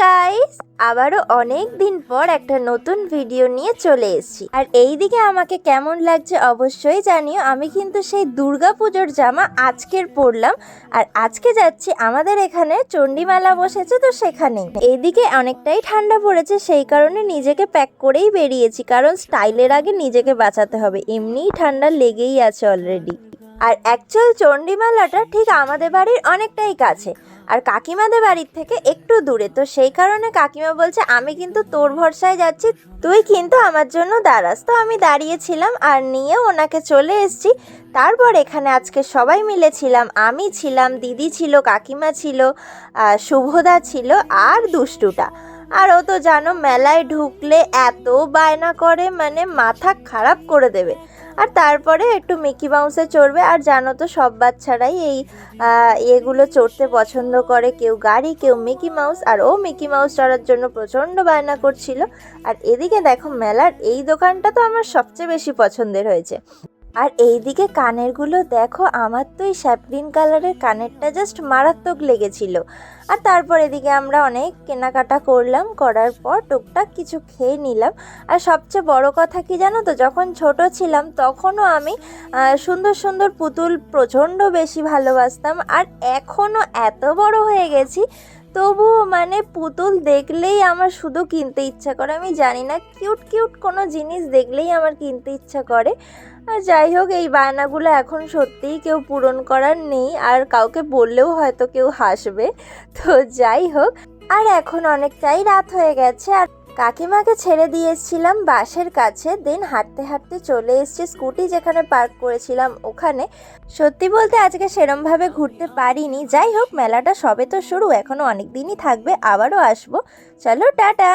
Guys, আবারও অনেক দিন পর একটা নতুন ভিডিও নিয়ে চলে এসেছি। আর এইদিকে আমাকে কেমন লাগছে অবশ্যই জানিও। আমি কিন্তু সেই দুর্গাপুজোর জামা আজকের পরলাম, আর আজকে যাচ্ছি আমাদের এখানে চণ্ডীমেলা বসেছে, তো সেখানে এইদিকে অনেকটাই ঠান্ডা পড়েছে, সেই কারণে নিজেকে প্যাক করেই বেরিয়েছি, কারণ স্টাইলের আগে নিজেকে বাঁচাতে হবে, এমনিই ঠান্ডা লেগেই আছে অলরেডি। আর অ্যাকচুয়াল চণ্ডীমেলাটা ঠিক আমাদের বাড়ির অনেকটাই কাছে, আর কাকিমাদের বাড়ির থেকে একটু দূরে, তো সেই কারণে কাকিমা বলছে আমি কিন্তু তোর ভরসায় যাচ্ছি, তুই কিন্তু আমার জন্য দাঁড়াস। তো আমি দাঁড়িয়েছিলাম আর নিয়েও ওনাকে চলে এসেছি। তারপর এখানে আজকে সবাই মিলেছিলাম, আমি ছিলাম, দিদি ছিল, কাকিমা ছিল, শুভদা ছিল আর দুষ্টুটা। আর ও তো জানো মেলায় ঢুকলে এত বায়না করে, মানে মাথা খারাপ করে দেবে। আর তারপরে একটু মিকি মাউসে চড়বে, আর জানো তো সব বাচ্চারাই এই এগুলো চড়তে পছন্দ করে, কেউ গাড়ি, কেউ মিকি মাউস। আর ও মিকি মাউস চড়ার জন্য প্রচণ্ড বায়না করছিল। আর এদিকে দেখো মেলার এই দোকানটা তো আমার সবচেয়ে বেশি পছন্দের হয়েছে। আর এইদিকে কানেরগুলো দেখো, আমার তো এই স্যাপগ্রিন কালারের কানেরটা জাস্ট মারাত্মক লেগেছিল। আর তারপর এদিকে আমরা অনেক কেনাকাটা করলাম, করার পর টুকটাক কিছু খেয়ে নিলাম। আর সবচেয়ে বড় কথা কি জানো তো, যখন ছোট ছিলাম তখনও আমি সুন্দর সুন্দর পুতুল প্রচণ্ড বেশি ভালোবাসতাম, আর এখনও এত বড় হয়ে গেছি তবুও মানে পুতুল দেখলেই আমার শুধু কিনতে ইচ্ছা করে। আমি জানি না, কিউট কিউট কোনো জিনিস দেখলেই আমার কিনতে ইচ্ছা করে। আর যাই হোক, এই বায়নাগুলো এখন সত্যিই কেউ পূরণ করার নেই, আর কাউকে বললেও হয়তো কেউ হাসবে। তো যাই হোক, আর এখন অনেকটাই রাত হয়ে গেছে, আর কাকিমাকে ছেড়ে দিয়ে এসেছিলাম বাসের কাছে, দেন হাঁটতে হাঁটতে চলে এসেছি স্কুটি যেখানে পার্ক করেছিলাম ওখানে। সত্যি বলতে আজকে সেরমভাবে ঘুরতে পারিনি। যাই হোক, মেলাটা সবে তো শুরু, এখনও অনেক দিনই থাকবে, আবারও আসবো। চলো টাটা।